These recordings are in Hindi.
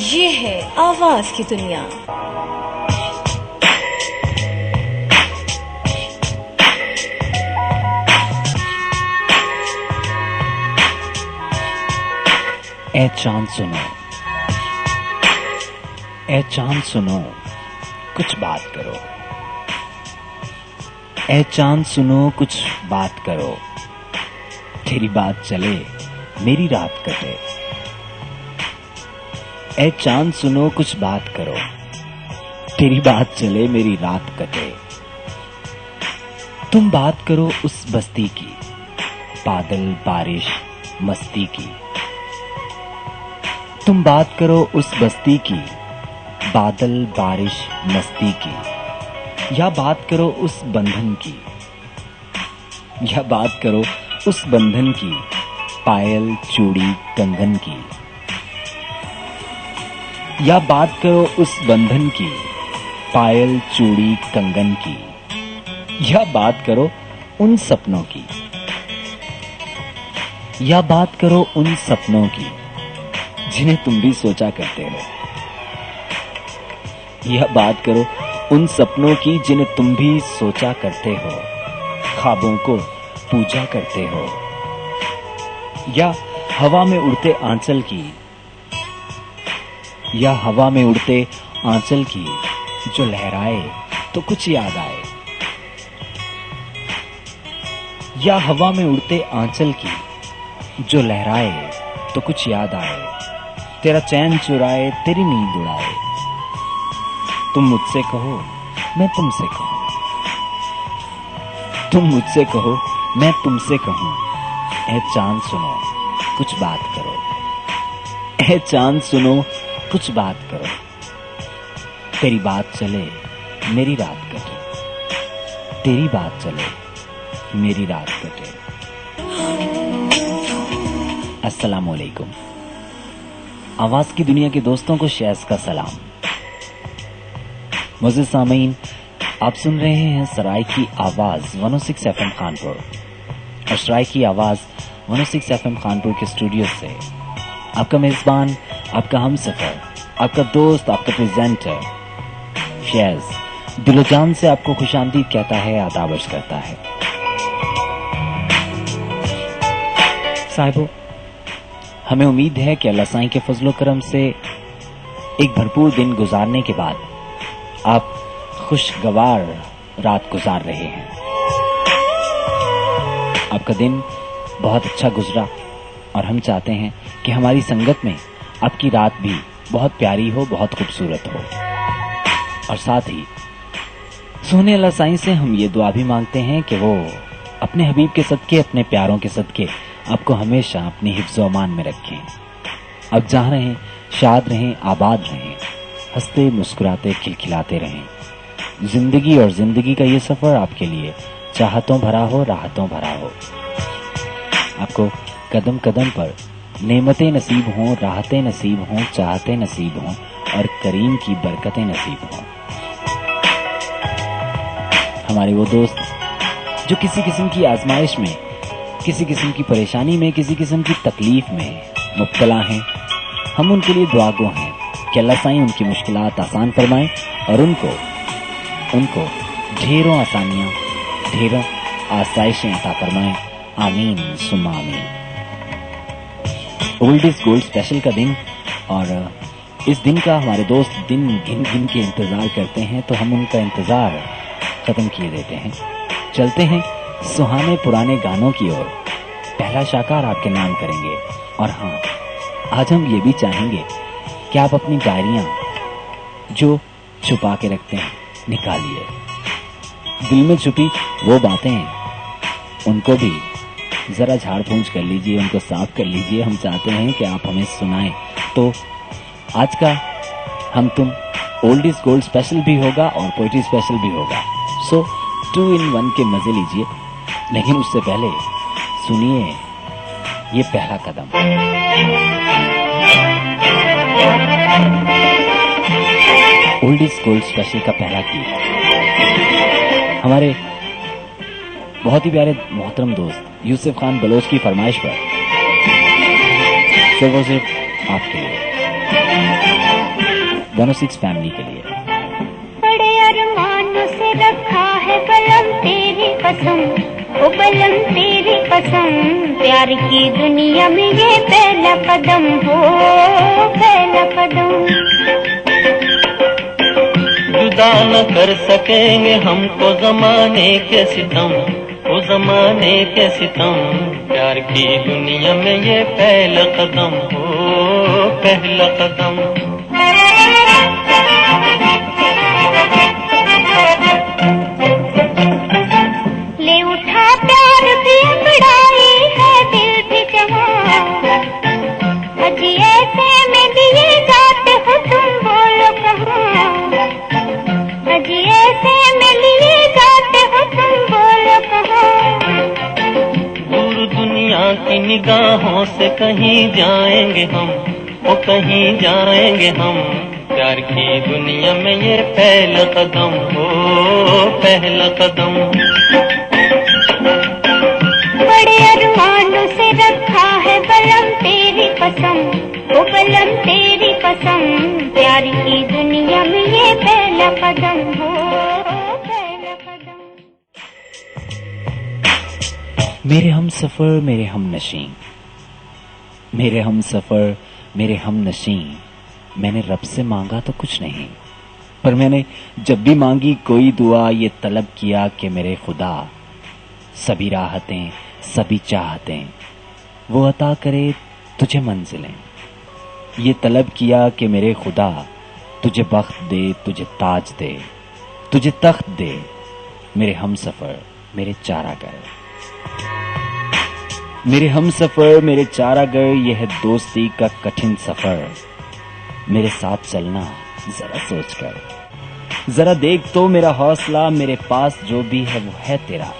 ये है आवाज की दुनिया। ए चांद सुनो, ए चांद सुनो, कुछ बात करो। ए चांद सुनो, कुछ बात करो। तेरी बात चले, मेरी रात कटे। ए चांद सुनो, कुछ बात करो। तेरी बात चले, मेरी रात कटे। तुम बात करो उस बस्ती की, बादल बारिश मस्ती की। तुम बात करो उस बस्ती की, बादल बारिश मस्ती की। या बात करो उस बंधन की, या बात करो उस बंधन की, पायल चूड़ी कंगन की। या बात करो उस बंधन की, पायल चूड़ी कंगन की। या बात करो उन सपनों की, या बात करो उन सपनों की जिन्हें तुम भी सोचा करते हो। यह बात करो उन सपनों की जिन्हें तुम भी सोचा करते हो, ख्वाबों को पूजा करते हो। या हवा में उड़ते आंचल की, या हवा में उड़ते आंचल की जो लहराए तो कुछ याद आए। या हवा में उड़ते आंचल की जो लहराए तो कुछ याद आए। तेरा चैन चुराए, तेरी नींद उड़ाए। तुम मुझसे कहो, मैं तुमसे कहूं। तुम मुझसे कहो, मैं तुमसे कहूं। ए चांद सुनो, कुछ बात करो। ए चांद सुनो, कुछ बात करो। तेरी बात चले, मेरी रात कटे। तेरी बात चले, मेरी रात कटे। अस्सलाम वालेकुम। आवाज की दुनिया के दोस्तों को शेयर्स का सलाम। मुझे सामीन, आप सुन रहे हैं सराय की आवाज 106 FM कानपुर। और सराय की आवाज 106 FM कानपुर के स्टूडियो से आपका मेजबान, आपका हमसफर, आपका दोस्त, आपका प्रेजेंटर शेयर्स दिलोजान से आपको खुशामदीद कहता है, आदाबश करता है। साहिबो, हमें उम्मीद है कि अल्लाह साईं के फजलो करम से एक भरपूर दिन गुजारने के बाद आप खुशगवार रात गुजार रहे हैं। आपका दिन बहुत अच्छा गुजरा और हम चाहते हैं कि हमारी संगत में आपकी रात भी बहुत प्यारी हो, बहुत खूबसूरत हो। और साथ ही सोने अल्लाह साईं से हम ये दुआ भी मांगते हैं कि वो अपने हबीब के सदके, अपने प्यारों के सदके आपको हमेशा अपनी हिफ्ज़ व अमान में रखें। अब जहाँ रहें, शाद रहें, आबाद रहें, हंसते मुस्कुराते खिलखिलाते रहें। जिंदगी और जिंदगी का ये सफर आपके लिए चाहतों भरा हो, राहतों भरा हो। आपको कदम कदम पर नेमतें नसीब हों, राहतें नसीब हों, चाहते नसीब हों और करीम की बरकतें नसीब हों। हमारे वो दोस्त जो किसी किस्म की आजमाइश में, किसी किस्म की परेशानी में, किसी किस्म की तकलीफ में मुब्तला हैं, हम उनके लिए दुआगो हैं कि अल्लाह साईं उनकी मुश्किलात आसान फरमाएं और उनको ढेरों आसानियां, ढेरों आसाइशें अता फरमाएं। आमीन सुम्मा आमीन। ओल्ड इज गोल्ड स्पेशल का दिन, और इस दिन का हमारे दोस्त दिन गिन गिन के इंतजार करते हैं, तो हम उनका इंतजार खत्म किए देते हैं। चलते हैं सुहाने पुराने गानों की ओर। पहला शाकार आपके नाम करेंगे। और हाँ, आज हम ये भी चाहेंगे कि आप अपनी डायरियां जो छुपा के रखते हैं निकालिए। दिल में छुपी वो बातें, उनको भी जरा झाड़ फूंच कर लीजिए, उनको साफ कर लीजिए। हम चाहते हैं कि आप हमें सुनाएं। तो आज का हम तुम ओल्ड इज गोल्ड स्पेशल भी होगा और पोएट्री स्पेशल भी होगा। सो 2 in 1 के मजे लीजिए। लेकिन उससे पहले सुनिए ये पहला कदम। ओल्ड इज गोल्ड स्पेशल का पहला गीत हमारे बहुत ही प्यारे मोहतरम दोस्त यूसुफ खान बलोच की फरमाइश पर सिर्फ और सिर्फ आपके लिए। 106 फैमिली के लिए। बड़े अरमानों से रखा है बलम तेरी कसम, ओ बलम तेरी कसम, प्यार की दुनिया में ये पहला कदम हो, पहला कदम। जुदा न कर सकेंगे हमको जमाने के सितम, वो जमाने के सितम, प्यार की दुनिया में ये पहला कदम हो, पहला कदम। ले उठा प्यार की बड़ाई है दिल भी जवां, अजी ऐसे में दिए जाते हो तुम बोलो कहाँ, अजी ऐसे में लिए जाते हो तुम बोलो कहाँ। दूर दुनिया की निगाहों से कहीं जाएंगे हम, वो कहीं जाएंगे हम, प्यार की दुनिया में ये पहला कदम हो, पहला कदम। बड़े अरमानों से रखा है बलम तेरी कसम, ओ बलम तेरी कसम, प्यार की दुनिया में ये पहला कदम हो, पहला कदम। मेरे हम सफर मेरे हम नशीं, मेरे हम सफर मेरे हम नशीं, मैंने रब से मांगा तो कुछ नहीं, पर मैंने जब भी मांगी कोई दुआ ये तलब किया कि मेरे खुदा सभी राहतें सभी चाहतें वो अता करे तुझे मंजिलें। ये तलब किया कि मेरे खुदा तुझे बख्त दे, तुझे ताज दे, तुझे तख्त दे, मेरे हम सफर मेरे चारागर। मेरे हम सफर मेरे चारागर, यह है दोस्ती का कठिन सफर, मेरे साथ चलना जरा सोच कर, जरा देख तो मेरा हौसला, मेरे पास जो भी है वो है तेरा,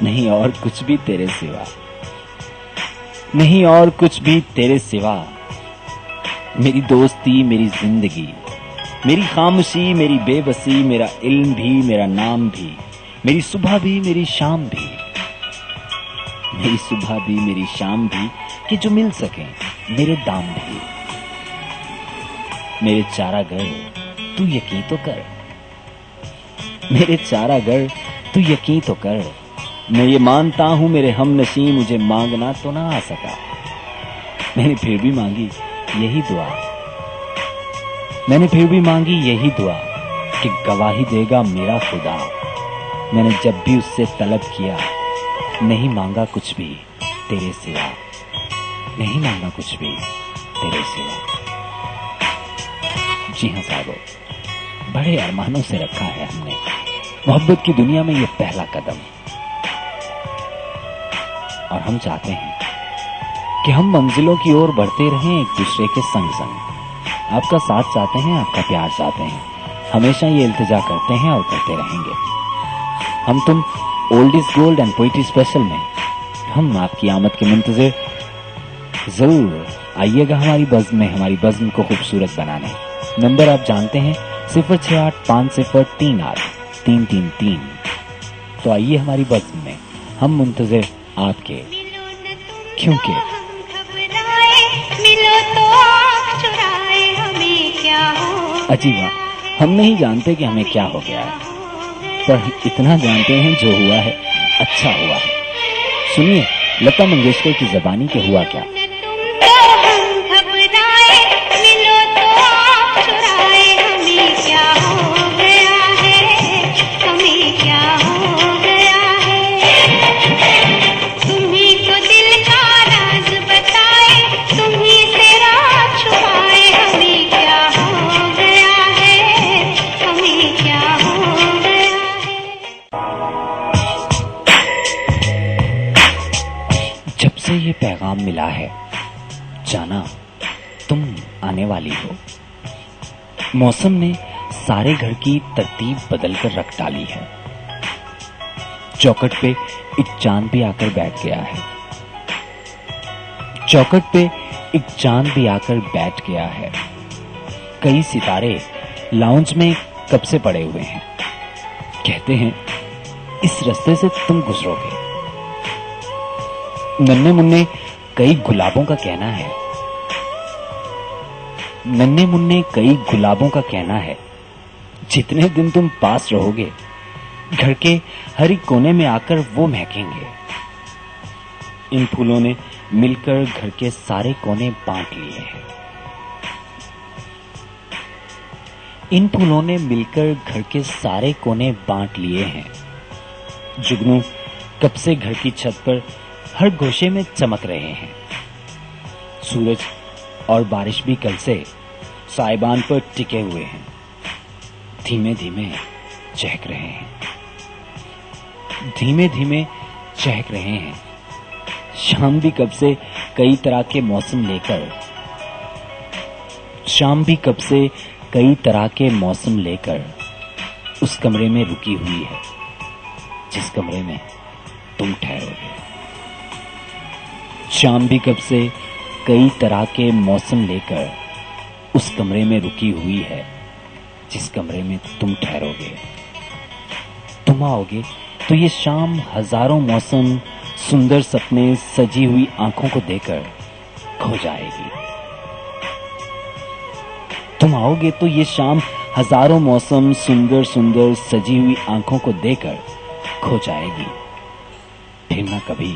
नहीं और कुछ भी तेरे सिवा, नहीं और कुछ भी तेरे सिवा। मेरी दोस्ती मेरी जिंदगी, मेरी खामोशी मेरी बेबसी, मेरा इल्म भी मेरा नाम भी, मेरी सुबह भी मेरी शाम भी, मेरी सुबह भी मेरी शाम भी, कि जो मिल सके मेरे दाम भी। मेरे चारागर तू यकीन तो कर, मेरे चारागर तू यकीन तो कर, मैं ये मानता हूं मेरे हम नशीं मुझे मांगना तो ना आ सका, मैंने फिर भी मांगी यही दुआ, मैंने फिर भी मांगी यही दुआ कि गवाही देगा मेरा खुदा। मैंने जब भी उससे तलब किया नहीं मांगा कुछ भी तेरे सिवा, नहीं मांगा कुछ भी तेरे सिवा। जी हाँ साहबो, बड़े अरमानों से रखा है हमने मोहब्बत की दुनिया में ये पहला कदम, और हम चाहते हैं कि हम मंजिलों की ओर बढ़ते रहें एक दूसरे के संग संग। आपका साथ चाहते हैं, आपका प्यार चाहते हैं, हमेशा ये इल्तिजा करते हैं और करते रहेंगे। हम तुम old is gold and poetry special में हम आपकी आमद के मुंतज़िर, जरूर आइएगा हमारी बज़्म में, हमारी बज़्म को खूबसूरत बनाने। नंबर आप जानते हैं 06850383333। तो आइए हमारी बज़्म में, हम मुंतज़िर आपके, क्योंकि मिलो तो आँख चुराए हमें क्या हो। अजीबा, हम नहीं जानते कि हमें क्या हो गया है, पर इतना जानते हैं जो हुआ है अच्छा हुआ है। सुनिए लता मंगेशकर की ज़बानी के हुआ क्या। ये पैगाम मिला है जाना तुम आने वाली हो। मौसम ने सारे घर की तरतीब बदलकर रख डाली है। चौखट पे एक चांद भी आकर बैठ गया है। चौखट पे एक चांद भी आकर बैठ गया है। कई सितारे लाउंज में कब से पड़े हुए हैं। कहते हैं इस रास्ते से तुम गुजरोगे। नन्हे मुन्ने कई गुलाबों का कहना है नन्हे मुन्ने कई गुलाबों का कहना है, जितने दिन तुम पास रहोगे घर के हर एक कोने में आकर वो महकेंगे। इन फूलों ने मिलकर घर के सारे कोने बांट लिए हैं। इन फूलों ने मिलकर घर के सारे कोने बांट लिए हैं। जुगनू कब से घर की छत पर हर गोशे में चमक रहे हैं। सूरज और बारिश भी कल से साइबान पर टिके हुए हैं, धीमे धीमे चहक रहे हैं, धीमे धीमे चहक रहे हैं। शाम भी कब से कई तरह के मौसम लेकर उस कमरे में रुकी हुई है जिस कमरे में तुम ठहरोगे। शाम भी कब से कई तरह के मौसम लेकर उस कमरे में रुकी हुई है जिस कमरे में तुम ठहरोगे। तुम आओगे तो ये शाम हजारों मौसम, सुंदर सपने, सजी हुई आंखों को देकर खो जाएगी। तुम आओगे तो ये शाम हजारों मौसम, सुंदर सुंदर सजी हुई आंखों को देकर खो जाएगी। फिर ना कभी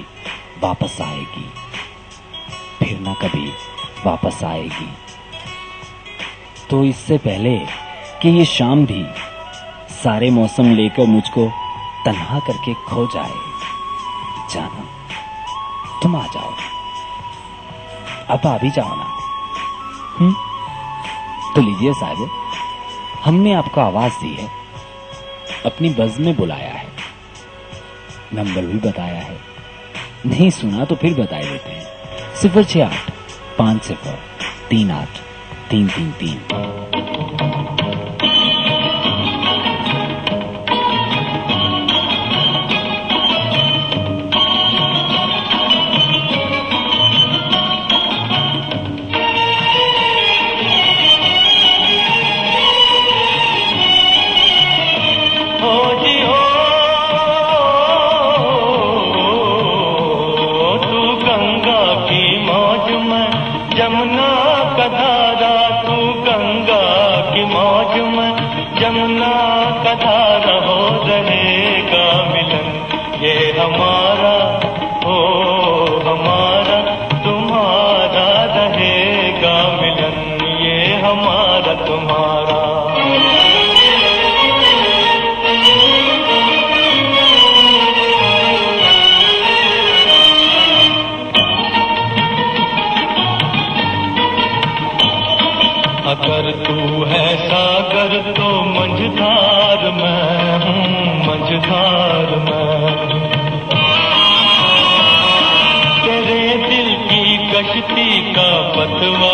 वापस आएगी, फिर ना कभी वापस आएगी। तो इससे पहले कि ये शाम भी सारे मौसम लेकर मुझको तन्हा करके खो जाए, जाना तुम आ जाओ, अब आ भी जाओ ना। तो लीजिए साहब, हमने आपको आवाज दी है, अपनी बज़ में बुलाया है, नंबर भी बताया है। नहीं सुना तो फिर बता देते हैं। 068 50 38 333। जमुना का धारा, तू गंगा की मौज में, जमुना का धारा हो रहेगा मिलन ये हमारा, ओ हमारा तुम्हारा रहेगा मिलन ये हमारा तुम्हारा। अगर तू है सागर तो मंझधार मैं हूँ, मंझधार मैं। तेरे दिल की कश्ती का पतवार